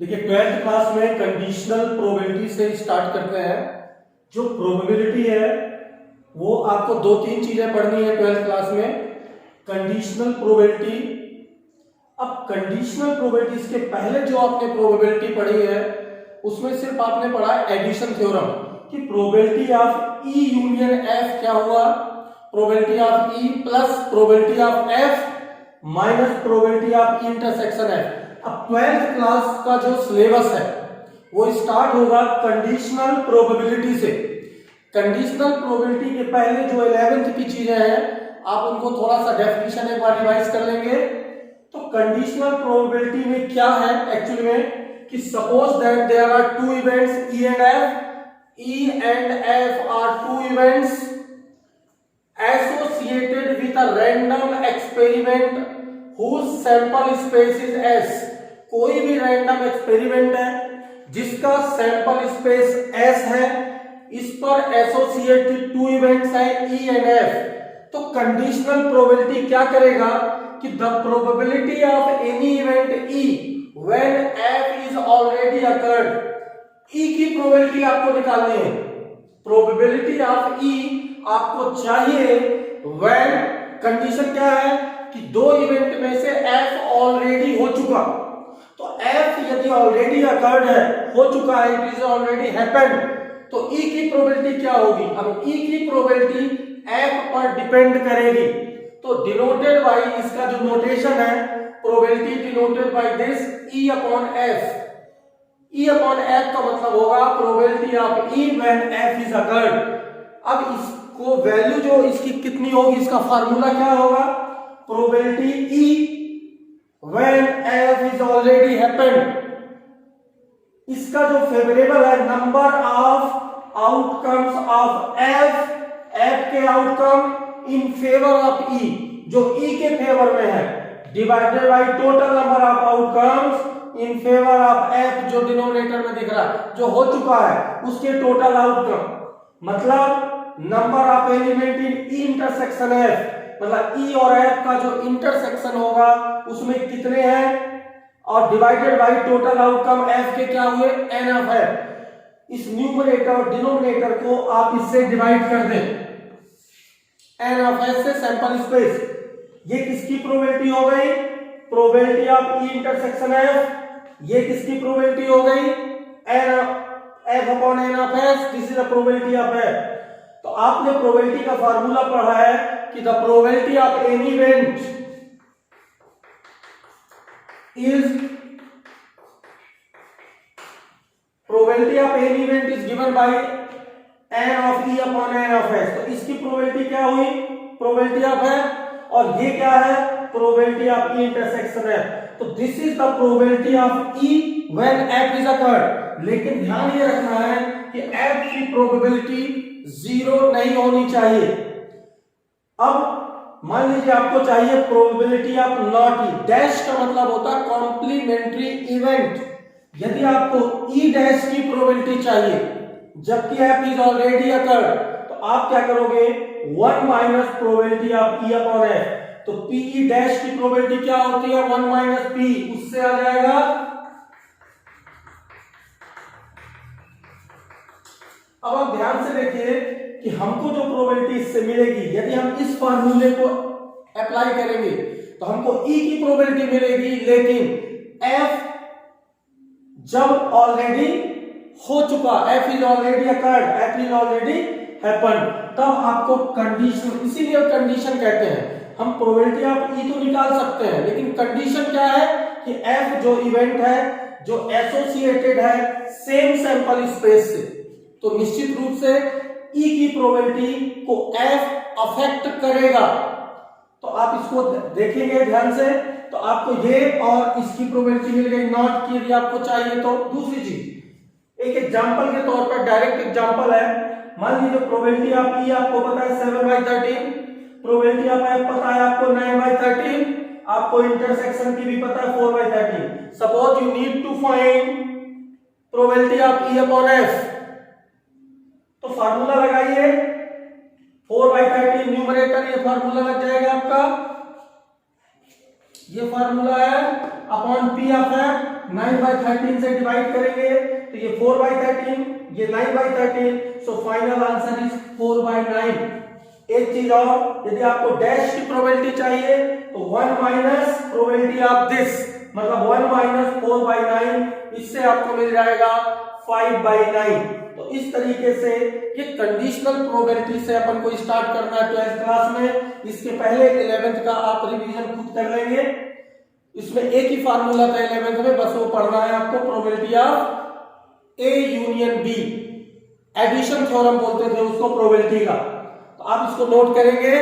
देखिए 12th class में conditional probability से स्टार्ट करते हैं। जो प्रोबेबिलिटी है वो आपको दो तीन चीजें पढ़नी है 12th क्लास में। कंडीशनल प्रोबेबिलिटी, अब कंडीशनल प्रोबेबिलिटी के पहले जो आपने प्रोबेबिलिटी पढ़ी है उसमें सिर्फ आपने पढ़ा एडिशन थ्योरम कि probability of E union F क्या हुआ, probability of E plus probability of F minus probability of intersection F. अब 12th क्लास का जो सिलेबस है वो स्टार्ट होगा कंडीशनल प्रोबेबिलिटी से। कंडीशनल प्रोबेबिलिटी के पहले जो 11th की चीजें हैं आप उनको थोड़ा सा डेफिनेशन एक बार रिवाइज कर लेंगे। तो कंडीशनल प्रोबेबिलिटी में क्या है एक्चुअली में कि suppose that there are two events E and F, E and F are two events associated with a random experiment whose sample space is S। कोई भी रैंडम एक्सपेरिमेंट है जिसका सैंपल स्पेस S है, इस पर associated to events है E and F। तो conditional probability क्या करेगा कि the probability of any event E when F is already occurred, E की प्रोबेबिलिटी आपको निकालनी है। प्रोबेबिलिटी ऑफ E आपको चाहिए व्हेन कंडीशन क्या है कि दो इवेंट में से F ऑलरेडी हो चुका। तो F यदि ऑलरेडी अकर्ड है, हो चुका है, इट इज ऑलरेडी हैपेंड, तो E की प्रोबेबिलिटी क्या होगी। अब E की प्रोबेबिलिटी F पर डिपेंड करेगी। तो डिनोटेड बाय, इसका जो नोटेशन है probability denoted by this E upon F। E upon F का मतलब होगा probability of E when F is occurred. अब इसको वैल्यू जो इसकी कितनी होगी, इसका फार्मूला क्या होगा, probability E when F is already happened. इसका जो फेवरेबल है number of outcomes of F, F के outcome in favour of E, जो E के फेवर में है, divided by total number of outcomes in favour of F, जो denominator में दिख रहा है, जो हो चुका है उसके टोटल आउटकम। मतलब number of element in E intersection F, मतलब E और F का जो इंटरसेक्शन होगा उसमें कितने हैं, और divided by total outcome F के क्या हुए, N ऑफ F। इस न्यूमरेटर और डिनोमिनेटर को आप इससे डिवाइड कर दें, N ऑफ F से सैंपल स्पेस। ये किसकी प्रोबेबिलिटी हो गई, probability of E intersection F। ये किसकी प्रोबेबिलिटी हो गई, F upon N of S, this is the probability of F। तो आपने प्रोबेबिलिटी का फार्मूला पढ़ा है कि the probability of any event is, probability of any event is given by N of E upon N of S। तो इसकी probability क्या हुई, प्रोबेबिलिटी ऑफ F, और ये क्या है, प्रोबेबिलिटी ऑफ E इंटरसेक्शन है। तो this is the probability of E when F is occurred. लेकिन ध्यान ये रखना है कि F की प्रोबेबिलिटी जीरो नहीं होनी चाहिए। अब मान लीजिए आपको चाहिए probability of not E, dash का मतलब होता है कॉम्प्लीमेंट्री इवेंट। यदि आपको E डैश की प्रोबेबिलिटी चाहिए जबकि F इज ऑलरेडी अकर्ड, तो आप क्या करोगे, 1 minus probability of E upon F। तो PE डैश की प्रोबेबिलिटी क्या होती है, 1 माइनस P, उससे आ जाएगा। अब आप ध्यान से देखिए कि हमको जो प्रोबेबिलिटी इससे मिलेगी, यदि हम इस फार्मूले को अप्लाई करेंगे तो हमको E की प्रोबेबिलिटी मिलेगी, लेकिन F जब ऑलरेडी हो चुका, F is already occurred, F is already happened, तब आपको कंडीशन, इसीलिए कंडीशन कहते हैं। हम प्रोबेबिलिटी ऑफ E तो निकाल सकते हैं, लेकिन कंडीशन क्या है कि F जो इवेंट है जो एसोसिएटेड है सेम सैंपल स्पेस से, तो निश्चित रूप से E की प्रोबेबिलिटी को F अफेक्ट करेगा। तो आप इसको देखेंगे ध्यान से, तो आपको ये और इसकी प्रोबेबिलिटी मिल गई नॉट की, यदि आपको चाहिए तो। दूसरी चीज एक एग्जांपल के तौर पर, डायरेक्ट एग्जांपल है, मान लीजिए प्रोबेबिलिटी ऑफ E आपको पता है 7/13, प्रोबेबिलिटी ऑफ F पता है आपको 9/13, आपको इंटरसेक्शन की भी पता है 4/13। Suppose you need to find probability of E upon F, तो फार्मूला लगाइए 4/13 न्यूमरेटर, ये फार्मूला लग जाएगा आपका, ये फार्मूला है अपॉन पी ऑफ एफ 9/13 से डिवाइड करेंगे तो ये 4/13, ये 9/13, सो फाइनल आंसर इज 4/9। एक चीज और, यदि आपको डैश की प्रोबेबिलिटी चाहिए तो 1 माइनस प्रोबेबिलिटी ऑफ दिस, मतलब 1 माइनस 4/9, इससे आपको मिल जाएगा 5/9। तो इस तरीके से ये कंडीशनल प्रोबेबिलिटी से अपन को स्टार्ट करना है 12th क्लास में। इसके पहले 11th का आप रिवीजन खुद कर लेंगे। इसमें एक ही फार्मूला था 11th में, बस वो पढ़ना है आपको, probability of A union B, addition theorem बोलते थे उसको प्रोबेबिलिटी का। तो आप इसको नोट करेंगे